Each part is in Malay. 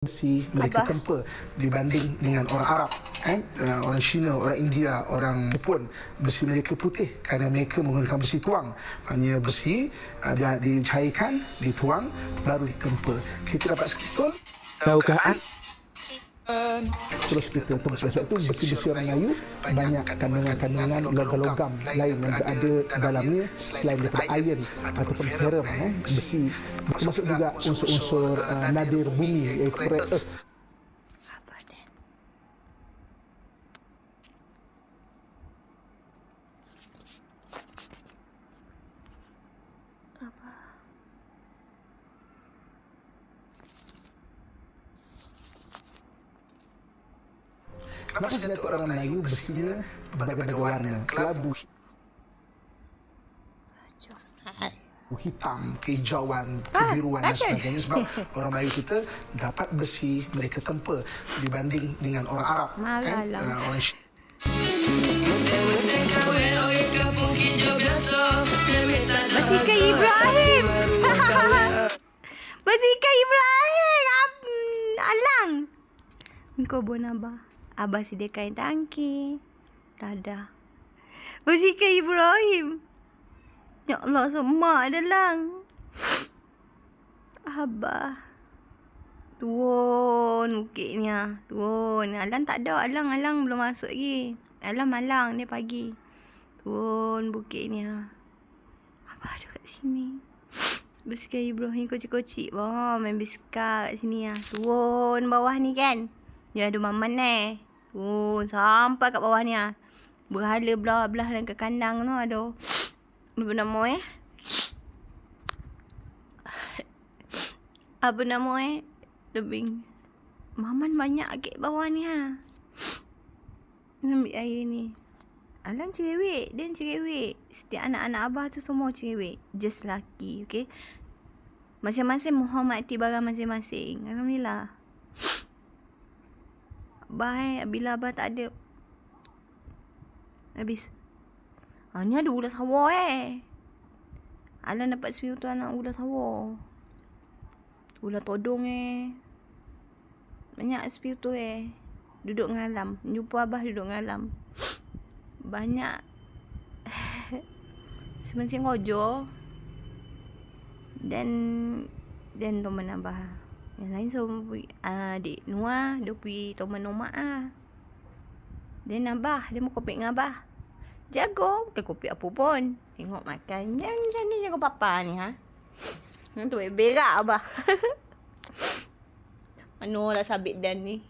besi mereka tempa dibanding dengan orang Arab, orang Cina, orang India, orang Jepun. Besi mereka putih kerana mereka menggunakan besi tuang. Maknanya besi dia dicairkan, dituang, baru ditempa. Kita dapat sekitul. Tahukah Terus kita tempa. Sebab itu besi-besi orang Melayu banyak kandungan-kandungan logam-logam lain yang berada dalamnya selain daripada iron ataupun ferrum. Besi termasuk juga unsur-unsur nadir bumi iaitu rare earth. Kenapa senjata orang Melayu besinya berbagai-bagai warna? Kelabu hitam, kehijauan, kebiruan dan sebagainya. Sebab orang Melayu kita dapat besi mereka tempa dibanding dengan orang Arab. Orang Basikal Ibrahim. Basikal Ibrahim. Alang. Kau bonabah. Abah sediakan tangki. Tak ada. Basikal Ibrahim. Ya Allah, semak ada lang. Abah. Turun bukitnya. Turun. Alang tak ada. Alang belum masuk lagi. Alang dia pagi. Turun bukitnya. Abah ada kat sini. Basikal Ibrahim kocik-kocik. Wah, main basikal kat sini lah. Turun bawah ni kan. Dia ada maman sampai kat bawah ni lah. Berhala belah-belah dan kat kandang tu. Aduh. Apa nama Apa nama tebing. Maman banyak kat bawah ni ha. Ambil air ni. Alang cerewet. Dia cerewet. Setiap anak-anak abah tu semua cerewet. Just lelaki. Okay. Masing-masing menghormati barang masing-masing. Alhamdulillah. Abah bila abah tak ada. Habis. Ni ada ular sawah Alang dapat spiu tu anak ular sawah. Ular todong Banyak spiu tu Duduk ngalam. Jumpa abah duduk ngalam. Banyak. Semensing ngojo. Dan teman abah. Yang lain semua pergi. Adik Nuah dia pergi teman Nomak Dan abah dia mau kopi dengan abah. Jago. Bukan kopi apa pun. Tengok makan. Yang macam ni jago papa ni Yang tu berak abah. Mana lah sabit dan ni.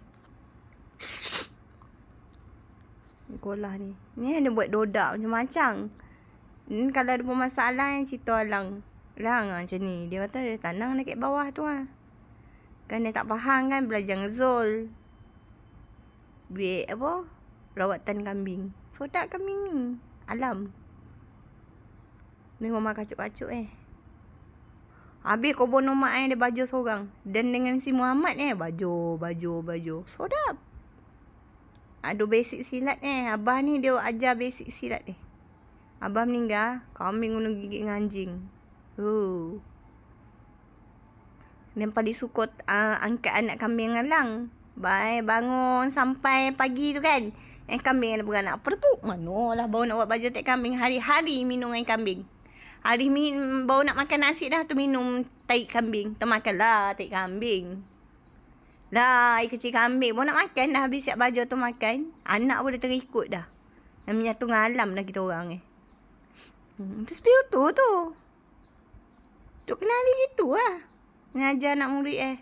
Sekolah ni. Ni dia buat dodak macam-macam. Kalau ada masalah yang cerita Alang. Lang macam ni. Dia kata dia tanang dekat bawah tu Kan dia tak faham kan belajar ngezol. Duit apa? Rawatan kambing. Sodak kambing ni. Alam. Ni rumah kacuk-kacuk Habis kobon Nomak dia baju seorang. Dan dengan si Muhammad baju. Sodap. Ada basic silat Abah ni dia ajar basic silat Abah meninggal, kambing guna gigit dengan anjing. Dan pada sukut angkat anak kambing Alang. Baik bangun sampai pagi tu kan. Kambing ada beranak. Apa tu? Manalah baru nak buat baju tak kambing. Hari-hari minum air kambing. Baru nak makan nasi dah tu minum tai kambing. Termakanlah tai kambing. Lah, air kecil kambing. Baru nak makan dah habis siap baju tu makan. Anak pun dah terikut dah. Yang menyatu ngalam dah kita orang Tu spiu tu. Tok kenali gitu Mengajar anak murid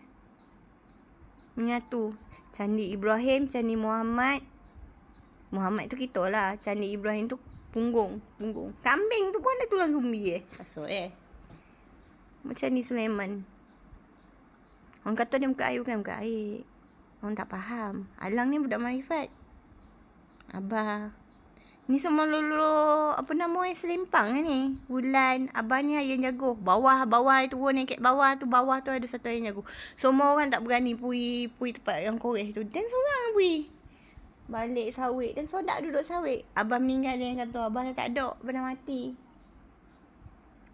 Menyatu. Candi Ibrahim, Candi Muhammad. Muhammad tu kita lah. Candi Ibrahim tu punggung. Kambing tu pun ada tulang sumbi Kasut Macam ni Sulaiman. Orang kata dia muka air bukan muka air. Orang tak faham. Alang ni budak marifat. Abah. Ni semua lulu selempang ni. Bulan. Abah ni yang jago. Bawah turun kat bawah tu ada satu yang jago. Semua orang tak berani pui tempat yang koreh tu. Dan seorang pui. Balik sawit. Dan sodak duduk sawit. Abah meninggal dia kata abah dah tak ada. Abah dah mati.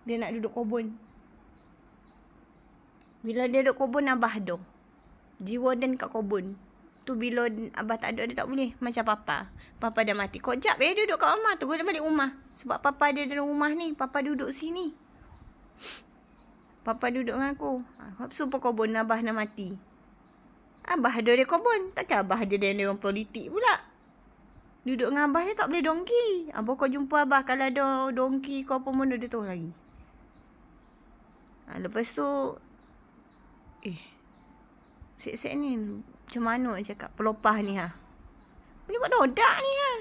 Dia nak duduk kobun. Bila dia duduk kobun abah ada. Jiwa dan kat kebun. Tu bila abah tak ada, dia tak boleh. Macam papa. Papa dah mati. Kejap dia duduk kat rumah tu. Dia balik rumah. Sebab papa dia dalam rumah ni. Papa duduk sini. Papa duduk dengan aku. Lepas tu kebun abah dah mati. Abah ada dia kebun. Takkan abah ada dia orang politik pula. Duduk dengan abah dia tak boleh dongki. Abah kau jumpa abah. Kalau ada dongki kau apa benda dia tahu lagi. Lepas tu. Sek-sek ni. Macam mana nak cakap. Pelopah ni ha. Boleh buat dodak ni ha.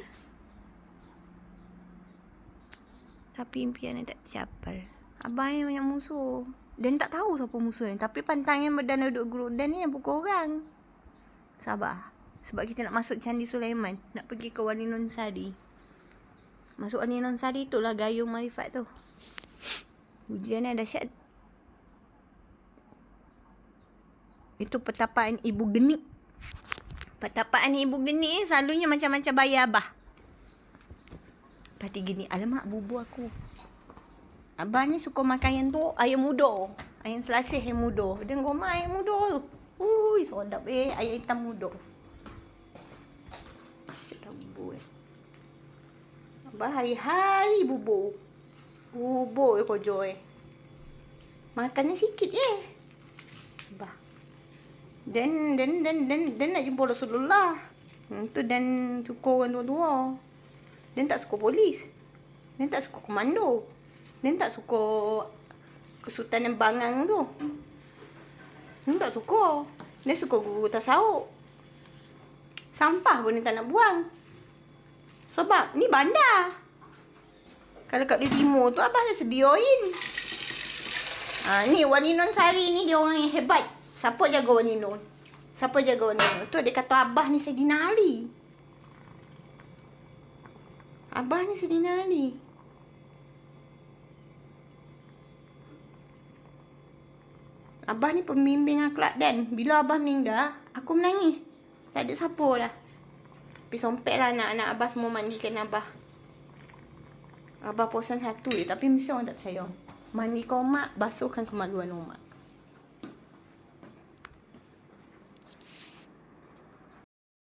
Tapi impian ni tak tercapai. Abah ni banyak musuh. Dan tak tahu siapa musuh ni. Tapi pantang yang berdana duduk grup dan ni yang pukul orang. Sabar. Sebab kita nak masuk Candi Sulaiman. Nak pergi ke Wali Non Sari. Masuk Wali Non Sari tu lah gayung marifat tu. Ujian ni dahsyat. Itu pertapaan Ibu Geni. Pertapaan Ibu Geni selalunya macam-macam bayar abah. Pati Geni, alamak bubu aku. Abah ni suka makan yang tu, ayam muda. Ayam selasih ayam muda. Dia ngomong ayam muda tu. Ui, sedap ayam hitam muda. Sedap bubu Abah hari-hari bubu. Bubu kojo Makannya sikit Abah. Dan nak jumpa Rasulullah. Tu dan suka orang tua-tua. Dan tak suka polis. Dan tak suka komando. Dan tak suka Kesultanan Bangang tu. Dan tak suka. Dia suka guru tasawuf. Sampah pun dia tak nak buang. Sebab ni bandar. Kalau kat di timur tu abah dah sediain. Ni Wali Non Sari ni dia orang yang hebat. Siapa jaga Wali Non? Siapa jaga Wali Non? Tu dia kata abah ni Saidina Ali. Abah ni Saidina Ali. Abah ni pembimbing akhlak dan bila abah meninggal, aku menangis. Tak ada siapa dah. Tapi sompek lah anak-anak abah semua mandikan abah. Abah posan satu je tapi mesti orang tak percaya. Mandikan mak, basuhkan kemaluan mak.